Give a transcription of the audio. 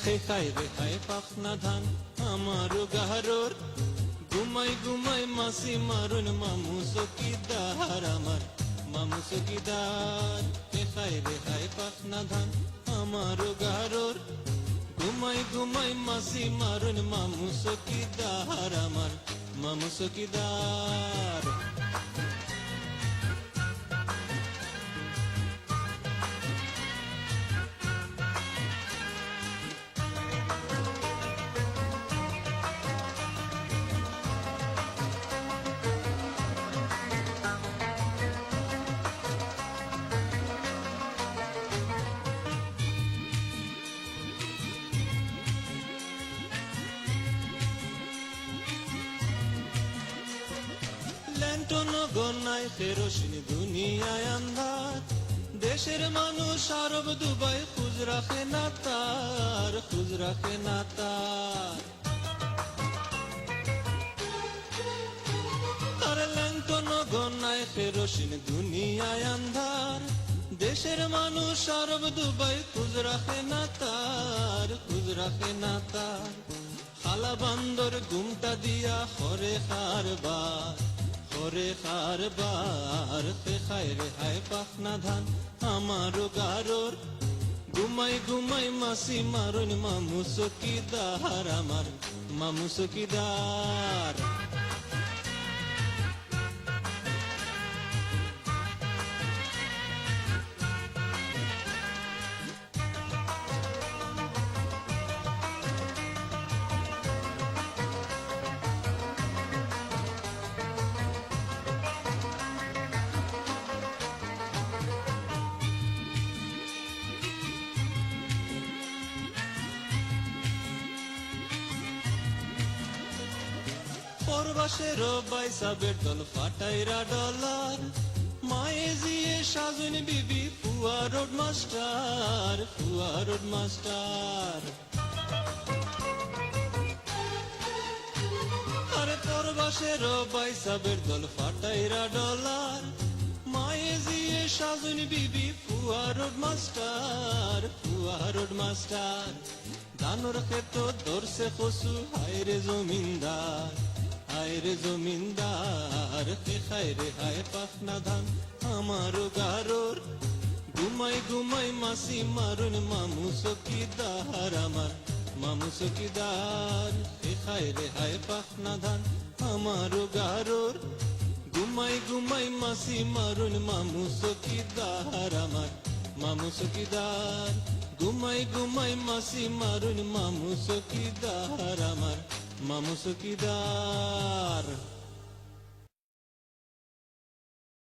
খে খাই রে খাই পাখনা ধান আমার গাহরোর ঘুমাই ঘুমাই মাসি মারুন মামু চকিদার আমার মামু চকিদার খে খাই রে খাই পাখনা ধান আমার গাহরোর ঘুমাই ঘুমাই মাসি মারুন মামু চকিদার আমার মামু চকিদার গনায় ফেরোশিন দুনিয়ায় আন্ধার দেশের মানুষ আরব দুবাই খুঁজ রাখে না তার খুঁজ রাখে না তার আর ল্যাংটন গনায় ফেরোশিন দুনিয়ায় আন্ধার দেশের মানুষ আরব দুবাই খুঁজ রাখে না তার খুঁজ রাখে না তার খালা বান্দর ঘুমটা দিয়া হরে খারবার ওরে খারবার খে খাই রে হায় পাখনা ধান আমার গারোর ঘুমাই ঘুমাই মাসি মারুন মামু চকিদার আমার মামু চকিদার পরবাসের বাইসাবের দল ফাটাইরা ডলার মায়ে জিয়ে সাজুন বিবি ফুয়া রোড মাস্টার ফুয়া রোড মাস্টার আরে পরবাসের বাইসাবের দল ফাটাইরা ডলার মায়ে জিয়ে সাজুন বিবি ফুয়া রোড মাস্টার ফুয়া রোড মাস্টার দানোর ক্ষেত ধরছে কসু হায়রে জমিনদার হায়রে জমিনদার খে খাই রে হায় পাখনা ধান আমার গারোর ঘুমাই ঘুমাই মাসি মারুন মামু চকিদার আমার মামু চকিদার খে খাই রে হায় পাখনা ধান আমার গারোর ঘুমাই ঘুমাই মাসি মারুন মামু চকিদার আমার মামু চকিদার ঘুমাই ঘুমাই মাসি মারুন মামু চকিদার আমার মামু চকিদার